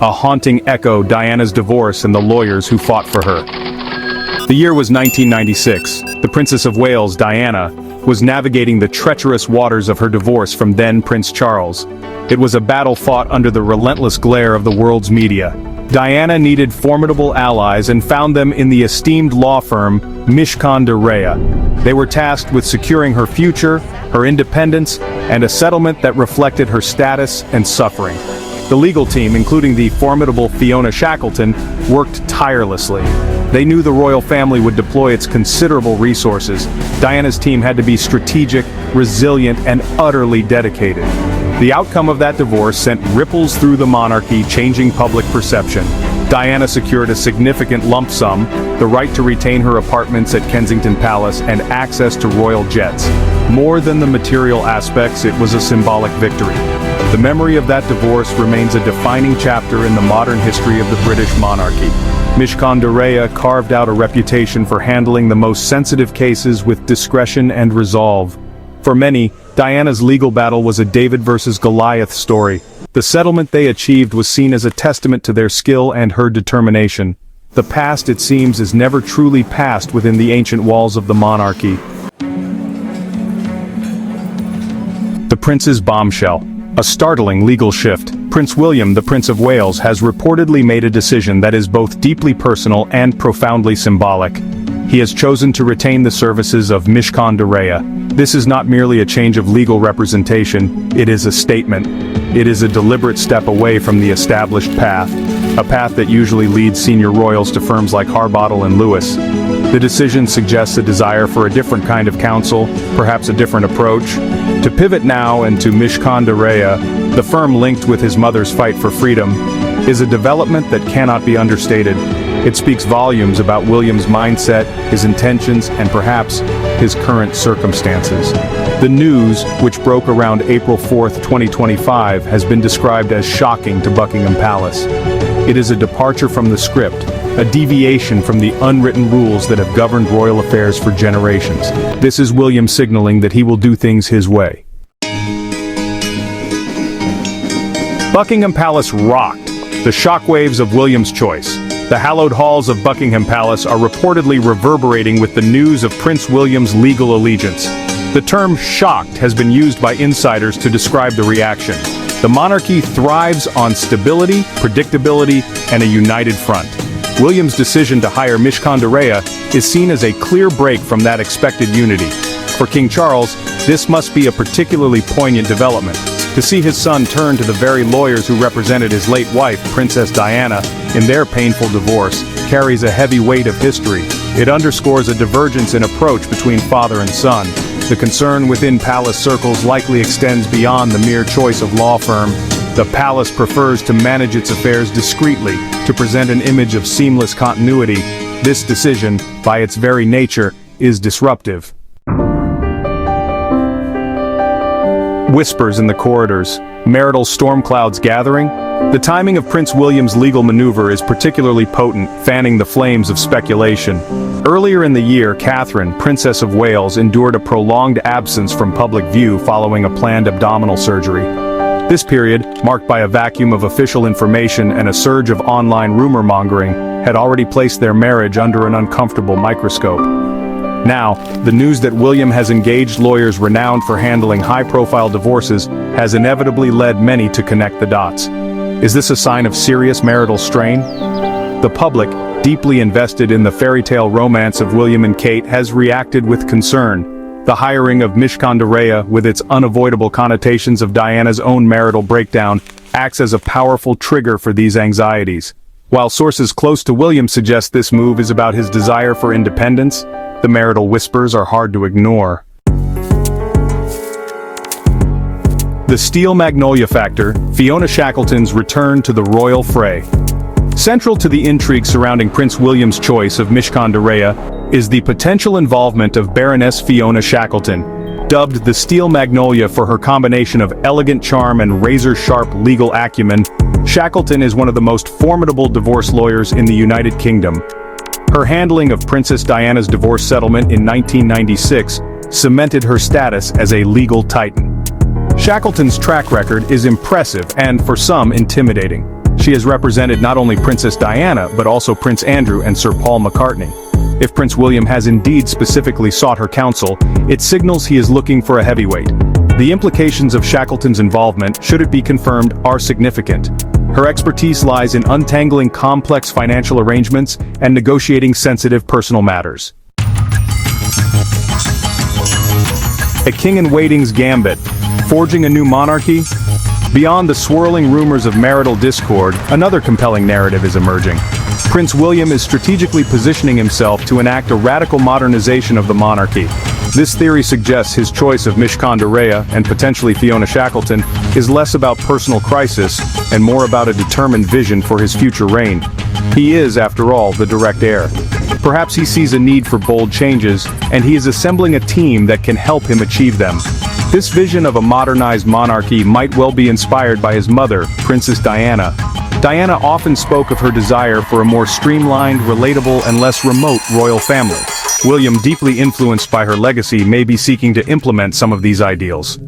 a haunting echo Diana's divorce and the lawyers who fought for her. The year was 1996. The Princess of Wales, Diana, was navigating the treacherous waters of her divorce from then Prince Charles. It was a battle fought under the relentless glare of the world's media. Diana needed formidable allies and found them in the esteemed law firm Mishcon de Reya. They were tasked with securing her future, her independence, and a settlement that reflected her status and suffering. The legal team, including the formidable Fiona Shackleton, worked tirelessly. They knew the royal family would deploy its considerable resources. Diana's team had to be strategic, resilient, and utterly dedicated. The outcome of that divorce sent ripples through the monarchy, changing public perception. Diana secured a significant lump sum, the right to retain her apartments at Kensington Palace, and access to royal jets. More than the material aspects, it was a symbolic victory. The memory of that divorce remains a defining chapter in the modern history of the British monarchy. Mishcon de Reya carved out a reputation for handling the most sensitive cases with discretion and resolve. For many, Diana's legal battle was a David versus Goliath story. The settlement they achieved was seen as a testament to their skill and her determination. The past, it seems, is never truly past within the ancient walls of the monarchy. The Prince's bombshell. A startling legal shift. Prince William, the Prince of Wales, has reportedly made a decision that is both deeply personal and profoundly symbolic. He has chosen to retain the services of Mishcon de Reya. This is not merely a change of legal representation, it is a statement. It is a deliberate step away from the established path, a path that usually leads senior royals to firms like Harbottle and Lewis. The decision suggests a desire for a different kind of counsel, perhaps a different approach. To pivot now into Mishcon de Reya, the firm linked with his mother's fight for freedom, is a development that cannot be understated. It speaks volumes about William's mindset, his intentions, and perhaps his current circumstances. The news, which broke around April 4, 2025, has been described as shocking to Buckingham Palace. It is a departure from the script, a deviation from the unwritten rules that have governed royal affairs for generations. This is William signaling that he will do things his way. Buckingham Palace rocked. The shockwaves of William's choice. The hallowed halls of Buckingham Palace are reportedly reverberating with the news of Prince William's legal allegiance. The term shocked has been used by insiders to describe the reaction. The monarchy thrives on stability, predictability, and a united front. William's decision to hire Mishcon de Reya is seen as a clear break from that expected unity. For King Charles, this must be a particularly poignant development. To see his son turn to the very lawyers who represented his late wife, Princess Diana, in their painful divorce, carries a heavy weight of history. It underscores a divergence in approach between father and son. The concern within palace circles likely extends beyond the mere choice of law firm. The palace prefers to manage its affairs discreetly, to present an image of seamless continuity. This decision, by its very nature, is disruptive. Whispers in the corridors, marital storm clouds gathering. The timing of Prince William's legal maneuver is particularly potent, fanning the flames of speculation. Earlier in the year, Catherine, Princess of Wales, endured a prolonged absence from public view following a planned abdominal surgery. This period, marked by a vacuum of official information and a surge of online rumor-mongering, had already placed their marriage under an uncomfortable microscope. Now, the news that William has engaged lawyers renowned for handling high-profile divorces has inevitably led many to connect the dots. Is this a sign of serious marital strain? The public, deeply invested in the fairy tale romance of William and Kate, has reacted with concern. The hiring of Mishcon de Reya, with its unavoidable connotations of Diana's own marital breakdown, acts as a powerful trigger for these anxieties. While sources close to William suggest this move is about his desire for independence, the marital whispers are hard to ignore. The Steel Magnolia factor, Fiona Shackleton's return to the royal fray. Central to the intrigue surrounding Prince William's choice of Mishcon de Reya is the potential involvement of Baroness Fiona Shackleton. Dubbed the Steel Magnolia for her combination of elegant charm and razor-sharp legal acumen, Shackleton is one of the most formidable divorce lawyers in the United Kingdom. Her handling of Princess Diana's divorce settlement in 1996 cemented her status as a legal titan. Shackleton's track record is impressive and, for some, intimidating. She has represented not only Princess Diana but also Prince Andrew and Sir Paul McCartney. If Prince William has indeed specifically sought her counsel, it signals he is looking for a heavyweight. The implications of Shackleton's involvement, should it be confirmed, are significant. Her expertise lies in untangling complex financial arrangements and negotiating sensitive personal matters. A king-in-waiting's gambit, forging a new monarchy? Beyond the swirling rumors of marital discord, another compelling narrative is emerging. Prince William is strategically positioning himself to enact a radical modernization of the monarchy. This theory suggests his choice of Mishcon Rhea and potentially Fiona Shackleton is less about personal crisis and more about a determined vision for his future reign. He is, after all, the direct heir. Perhaps he sees a need for bold changes, and he is assembling a team that can help him achieve them. This vision of a modernized monarchy might well be inspired by his mother, Princess Diana. Diana often spoke of her desire for a more streamlined, relatable, and less remote royal family. William, deeply influenced by her legacy, may be seeking to implement some of these ideals.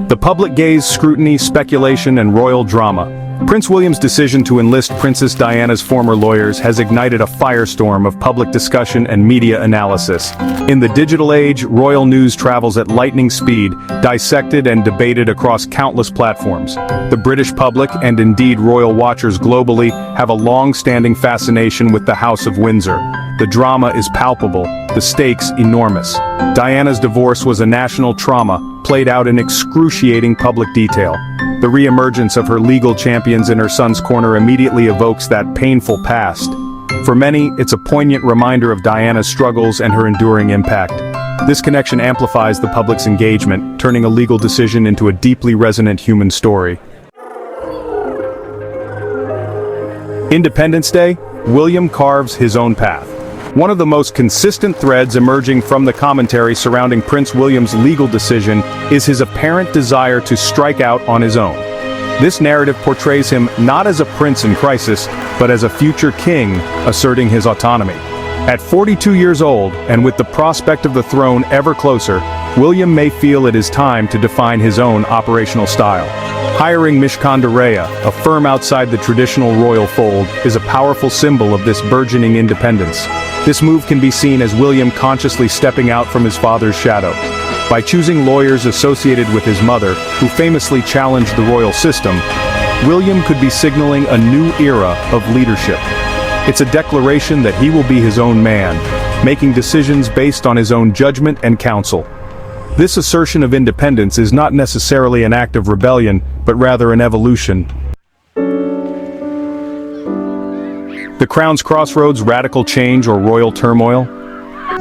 The public gaze, scrutiny, speculation, and royal drama. Prince William's decision to enlist Princess Diana's former lawyers has ignited a firestorm of public discussion and media analysis. In the digital age, royal news travels at lightning speed, dissected and debated across countless platforms. The British public, and indeed royal watchers globally, have a long-standing fascination with the House of Windsor. The drama is palpable, the stakes enormous. Diana's divorce was a national trauma, played out in excruciating public detail. The re-emergence of her legal champions in her son's corner immediately evokes that painful past. For many, it's a poignant reminder of Diana's struggles and her enduring impact. This connection amplifies the public's engagement, turning a legal decision into a deeply resonant human story. Independence Day, William carves his own path. One of the most consistent threads emerging from the commentary surrounding Prince William's legal decision is his apparent desire to strike out on his own. This narrative portrays him not as a prince in crisis, but as a future king asserting his autonomy. At 42 years old, and with the prospect of the throne ever closer, William may feel it is time to define his own operational style. Hiring Mishcon Rhea, a firm outside the traditional royal fold, is a powerful symbol of this burgeoning independence. This move can be seen as William consciously stepping out from his father's shadow. By choosing lawyers associated with his mother, who famously challenged the royal system, William could be signaling a new era of leadership. It's a declaration that he will be his own man, making decisions based on his own judgment and counsel. This assertion of independence is not necessarily an act of rebellion, but rather an evolution. The crown's crossroads, radical change or royal turmoil?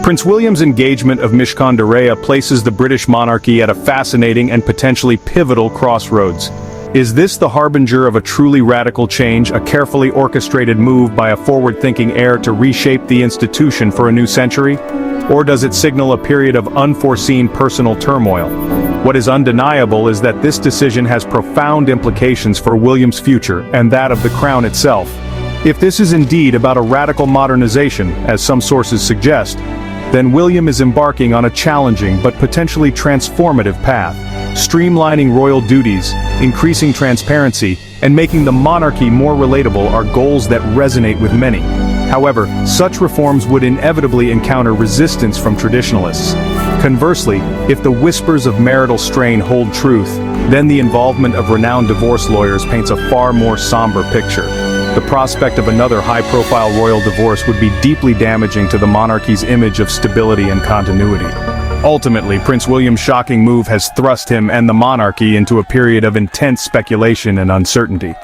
Prince William's engagement of Mishcon Rhea places the British monarchy at a fascinating and potentially pivotal crossroads. Is this the harbinger of a truly radical change, a carefully orchestrated move by a forward-thinking heir to reshape the institution for a new century? Or does it signal a period of unforeseen personal turmoil? What is undeniable is that this decision has profound implications for William's future and that of the crown itself. If this is indeed about a radical modernization, as some sources suggest, then William is embarking on a challenging but potentially transformative path, streamlining royal duties, increasing transparency, and making the monarchy more relatable are goals that resonate with many. However, such reforms would inevitably encounter resistance from traditionalists. Conversely, if the whispers of marital strain hold truth, then the involvement of renowned divorce lawyers paints a far more somber picture. The prospect of another high-profile royal divorce would be deeply damaging to the monarchy's image of stability and continuity. Ultimately, Prince William's shocking move has thrust him and the monarchy into a period of intense speculation and uncertainty.